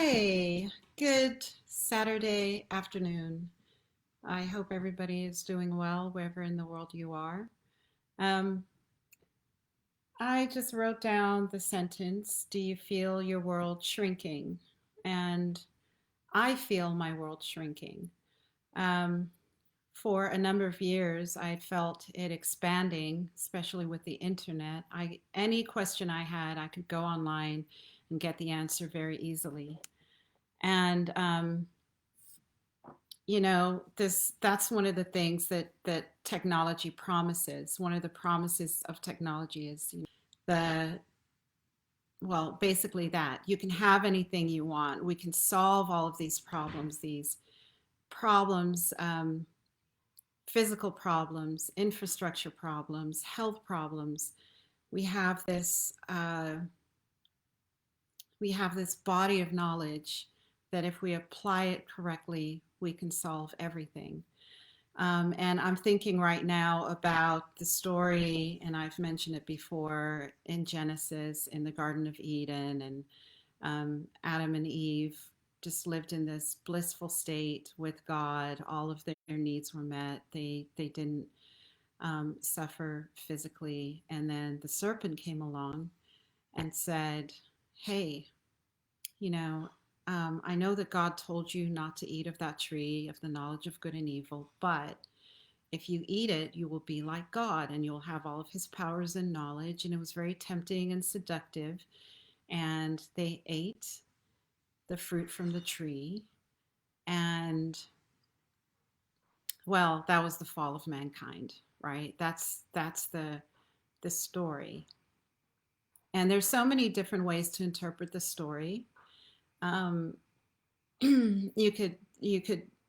Hey, good Saturday afternoon. I hope everybody is doing well wherever in the world you are. Um, I just wrote down the sentence, do you feel your world shrinking? And I feel my world shrinking. Um, for a number of years, I felt it expanding, especially with the internet. Any question I had, I could go online and get the answer very easily. And that's one of the things that technology promises. One of the promises of technology is the well, basically that you can have anything you want. We can solve all of these problems, physical problems, infrastructure problems, health problems. We have this we have this body of knowledge that if we apply it correctly, we can solve everything. And I'm thinking right now about the story, and I've mentioned it before in Genesis, in the Garden of Eden, and Adam and Eve just lived in this blissful state with God. All of their needs were met. They didn't suffer physically. And then the serpent came along and said, "Hey, you know, I know that God told you not to eat of that tree of the knowledge of good and evil, but if you eat it, you will be like God and you'll have all of his powers and knowledge." And it was very tempting and seductive. And they ate the fruit from the tree. And well, that was the fall of mankind, right? That's the story. And there's so many different ways to interpret the story. Um, you could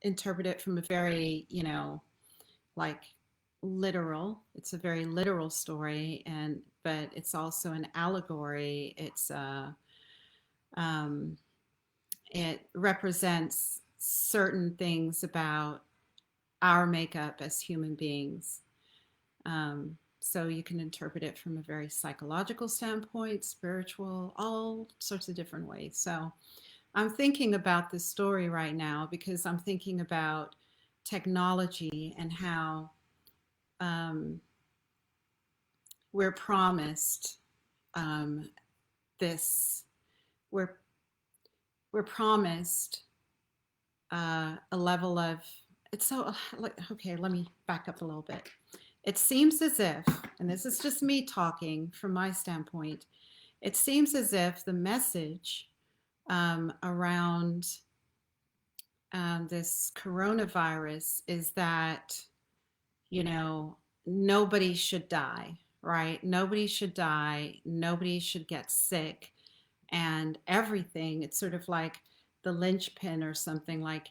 interpret it from a very, like literal. It's a very literal story, and but it's also an allegory. Um, it represents certain things about our makeup as human beings. So you can interpret it from a very psychological standpoint, spiritual, all sorts of different ways. So I'm thinking about this story right now because I'm thinking about technology and how um, we're promised um, this. We're we're promised a level of. It's so okay. Let me back up a little bit. It seems as if, and this is just me talking from my standpoint, it seems as if the message around this coronavirus is that, you know, nobody should die, right? Nobody should die. Nobody should get sick. And everything, it's sort of like the linchpin or something, like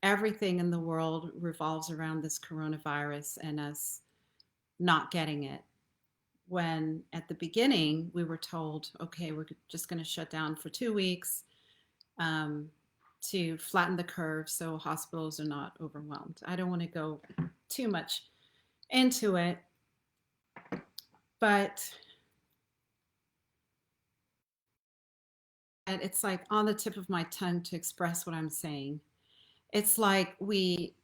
everything in the world revolves around this coronavirus and us not getting it. When at the beginning we were told, okay, we're just going to shut down for 2 weeks um, to flatten the curve so hospitals are not overwhelmed. I don't want to go too much into it, but it's like on the tip of my tongue to express what I'm saying. It's like we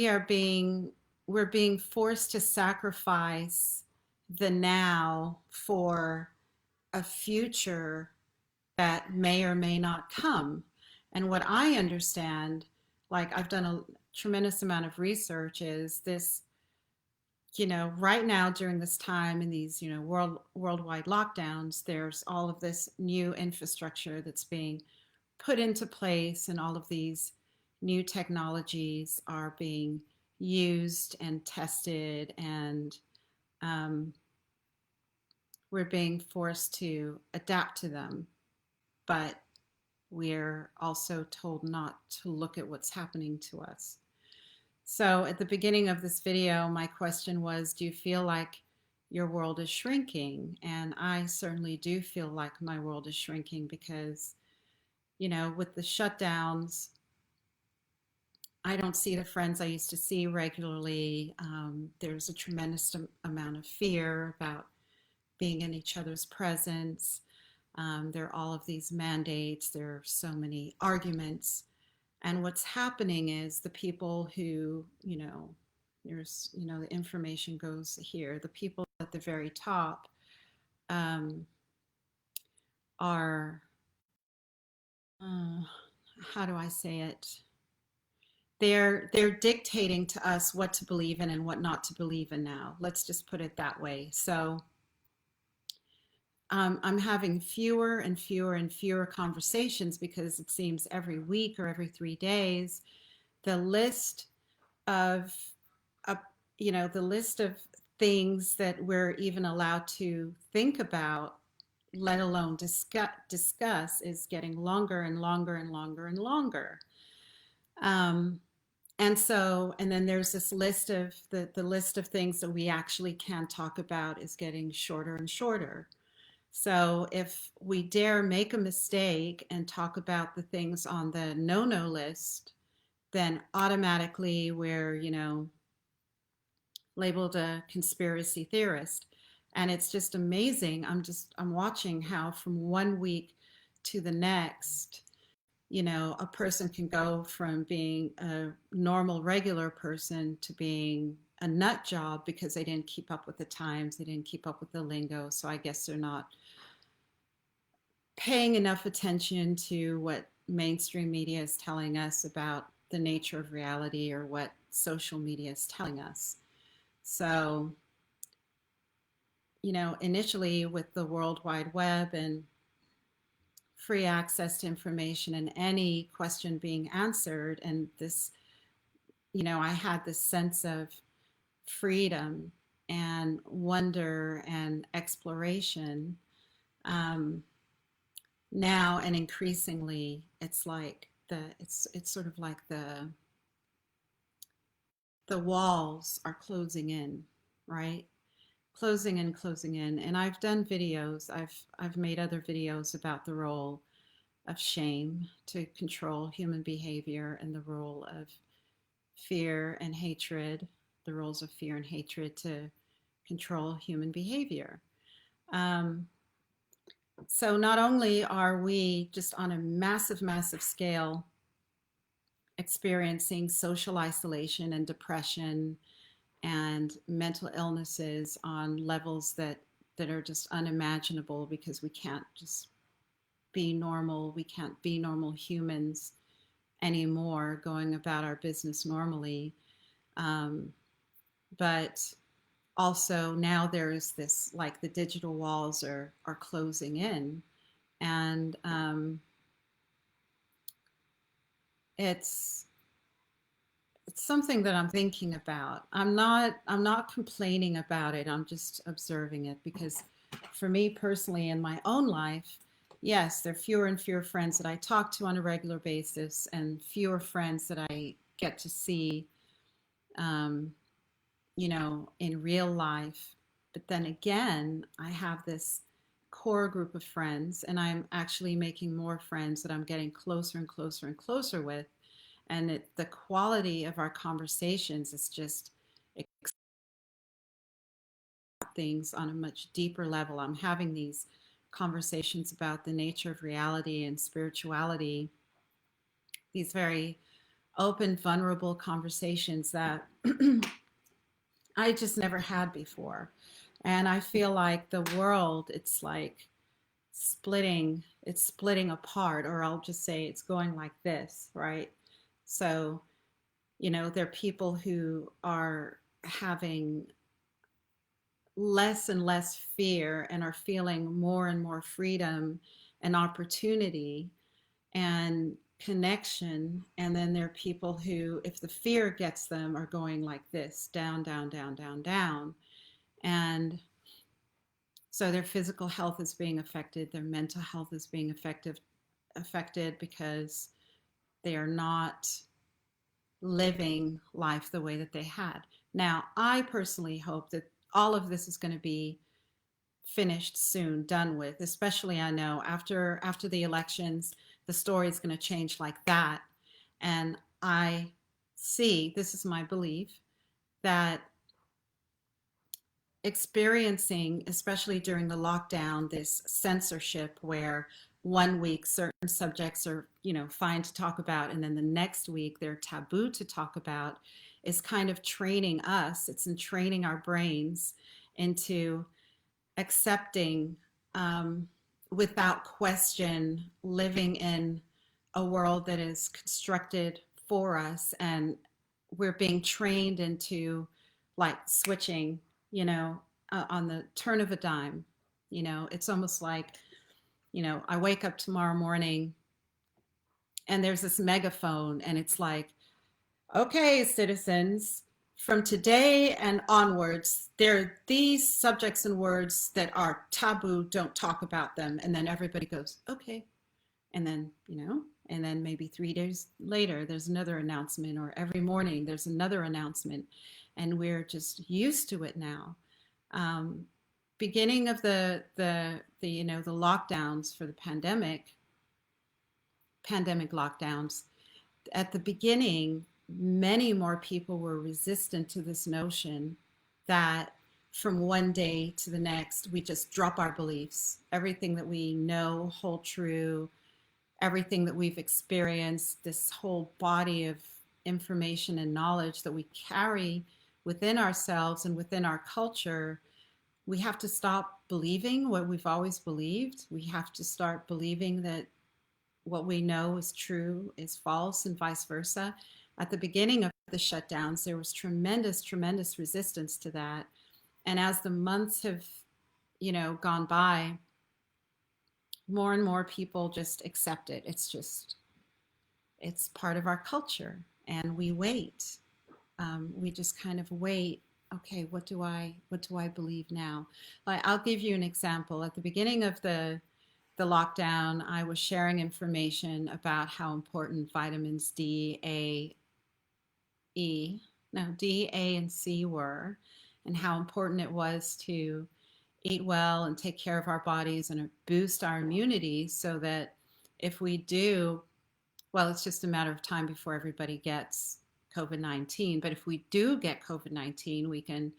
are being we're being forced to sacrifice the now for a future that may or may not come. And what I understand, like I've done a tremendous amount of research, is this, right now during this time in these, worldwide lockdowns, there's all of this new infrastructure that's being put into place, and all of these new technologies are being used and tested, and um, we're being forced to adapt to them. But we're also told not to look at what's happening to us. So at the beginning of this video, my question was, do you feel like your world is shrinking? And I certainly do feel like my world is shrinking because, with the shutdowns, I don't see the friends I used to see regularly. There's a tremendous amount of fear about being in each other's presence. There are all of these mandates. There are so many arguments. And what's happening is the people who, the information goes here. The people at the very top um, are, uh, how do I say it? They're dictating to us what to believe in and what not to believe in now. Let's just put it that way. So I'm having fewer and fewer and fewer conversations because it seems every week or every 3 days, the list of, uh, the list of things that we're even allowed to think about, let alone discuss, is getting longer and longer and longer and longer. Um, and then there's this list of the list of things that we actually can talk about is getting shorter and shorter. So if we dare make a mistake and talk about the things on the no-no list, then automatically we're, labeled a conspiracy theorist. And it's just amazing. I'm watching how from one week to the next, a person can go from being a normal, regular person to being a nut job because they didn't keep up with the times, they didn't keep up with the lingo. So I guess they're not paying enough attention to what mainstream media is telling us about the nature of reality or what social media is telling us. So, initially with the World Wide Web and free access to information and any question being answered, and this, I had this sense of freedom and wonder and exploration. Um, Now and increasingly, it's like it's sort of like the walls are closing in, right? Closing in, closing in. And I've done videos. I've made other videos about the role of shame to control human behavior and the role of fear and hatred, the roles of fear and hatred to control human behavior. Um, so not only are we just on a massive, massive scale experiencing social isolation and depression and mental illnesses on levels that are just unimaginable because we can't just be normal. We can't be normal humans anymore, going about our business normally. Um, but also now there's this, like, the digital walls are closing in, and it's it's something that I'm thinking about. I'm not complaining about it. I'm just observing it because for me personally in my own life, yes, there are fewer and fewer friends that I talk to on a regular basis and fewer friends that I get to see um, in real life. But then again, I have this core group of friends and I'm actually making more friends that I'm getting closer and closer and closer with, and the quality of our conversations is just things on a much deeper level. I'm having these conversations about the nature of reality and spirituality, these very open, vulnerable conversations that I just never had before. And I feel like the world, it's like it's splitting apart, or I'll just say it's going like this, right? So, there are people who are having less and less fear and are feeling more and more freedom and opportunity and connection. And then there are people who, if the fear gets them, are going like this, down, down, down, down, down. And so their physical health is being affected, their mental health is being affected because they are not living life the way that they had. Now, I personally hope that all of this is going to be finished soon, done with, especially I know after the elections, the story is going to change like that. And I see, this is my belief, that experiencing, especially during the lockdown, this censorship where one week certain subjects are, fine to talk about, and then the next week they're taboo to talk about, is kind of training us. It's in training our brains into accepting, um, without question, living in a world that is constructed for us, and we're being trained into like switching, on the turn of a dime. It's almost like, I wake up tomorrow morning and there's this megaphone, and it's like, okay, citizens, from today and onwards, there are these subjects and words that are taboo, don't talk about them. And then everybody goes, okay. And then, and then maybe 3 days later, there's another announcement, or every morning there's another announcement. And we're just used to it now. Um, Beginning of the lockdowns for the pandemic lockdowns, at the beginning, many more people were resistant to this notion that from one day to the next, we just drop our beliefs. Everything that we know, hold true, everything that we've experienced, this whole body of information and knowledge that we carry within ourselves and within our culture, we have to stop believing what we've always believed. We have to start believing that what we know is true is false, and vice versa. At the beginning of the shutdowns, there was tremendous, tremendous resistance to that. And as the months have, gone by, more and more people just accept it. It's part of our culture, and we wait. We just kind of wait. Okay, what do I believe now? Like, I'll give you an example. At the beginning of the lockdown, I was sharing information about how important vitamins D, A, E, no, D, A, and C were, and how important it was to eat well and take care of our bodies and boost our immunity, so that if we do, well, it's just a matter of time before everybody gets COVID-19. But if we do get COVID-19, we can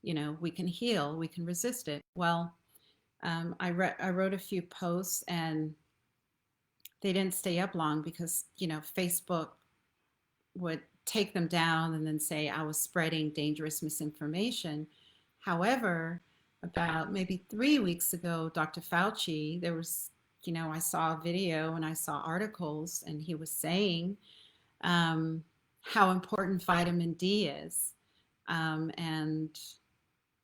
heal, we can resist it. Well, I wrote a few posts, and they didn't stay up long because, Facebook would take them down and then say I was spreading dangerous misinformation. However, about maybe 3 weeks ago, Dr. Fauci, there was, I saw a video and I saw articles, and he was saying, how important vitamin D is, and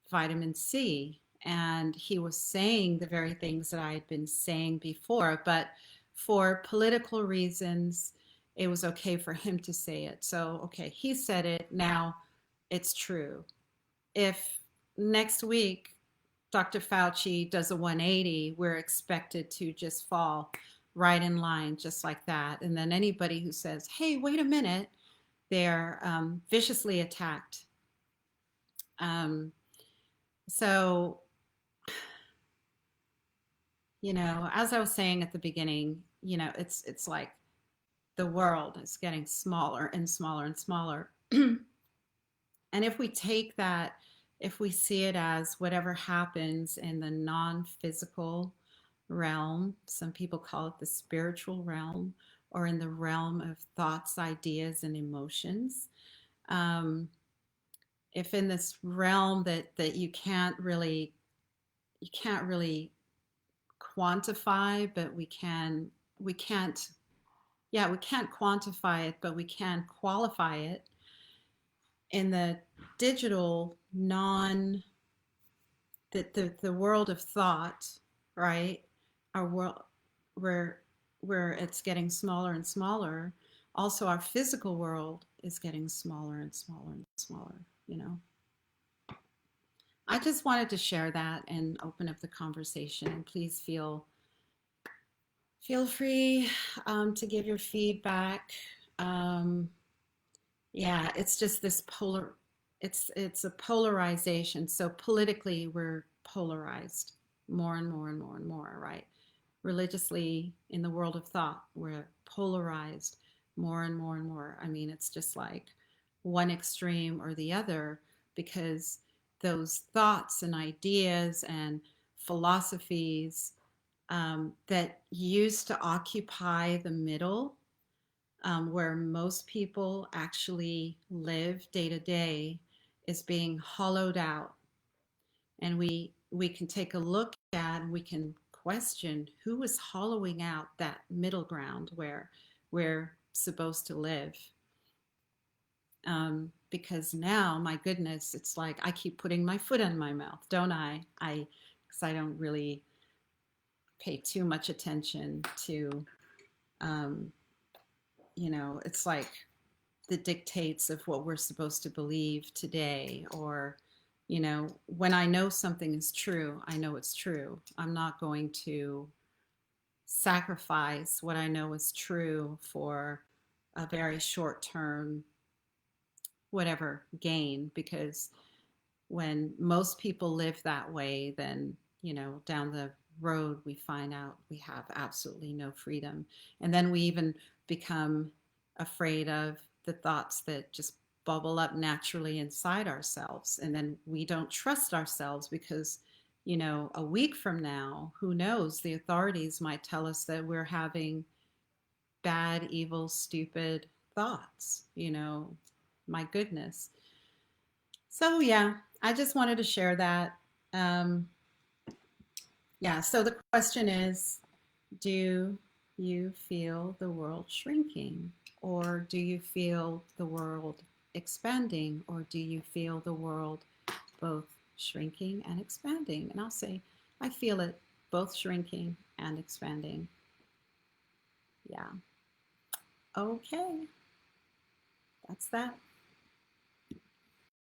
vitamin C. And he was saying the very things that I had been saying before, but for political reasons, it was okay for him to say it. So, okay, he said it, now it's true. If next week Dr. Fauci does a 180, we're expected to just fall right in line, just like that. And then anybody who says, hey, wait a minute, they're viciously attacked. So, as I was saying at the beginning, it's like the world is getting smaller and smaller and smaller. And if we take that, if we see it as whatever happens in the non-physical realm, some people call it the spiritual realm, or in the realm of thoughts, ideas, and emotions. If in this realm that you can't really quantify, but we can't quantify it, but we can qualify it. In the digital the world of thought, right? Our world, where it's getting smaller and smaller. Also, our physical world is getting smaller and smaller and smaller. I just wanted to share that and open up the conversation. And please feel free to give your feedback. Yeah, it's just this it's a polarization. So politically, we're polarized more and more and more and more, right? Religiously, in the world of thought, we're polarized more and more and more. I mean, it's just like one extreme or the other, because those thoughts and ideas and philosophies that used to occupy the middle, where most people actually live day to day, is being hollowed out. And we can take a look at and we can question who is hollowing out that middle ground where we're supposed to live. Because now, my goodness, it's like I keep putting my foot in my mouth, don't I? Because I don't really pay too much attention to, um, it's like the dictates of what we're supposed to believe today. Or, when I know something is true, I know it's true. I'm not going to sacrifice what I know is true for a very short term, whatever gain, because when most people live that way, then, down the road, we find out we have absolutely no freedom. And then we even become afraid of the thoughts that just bubble up naturally inside ourselves. And then we don't trust ourselves because, a week from now, who knows, the authorities might tell us that we're having bad, evil, stupid thoughts, my goodness. So yeah, I just wanted to share that. Um, yeah, so the question is, do you feel the world shrinking? Or do you feel the world expanding? Or do you feel the world both shrinking and expanding? And I'll say, I feel it both shrinking and expanding. Yeah. Okay, that's that.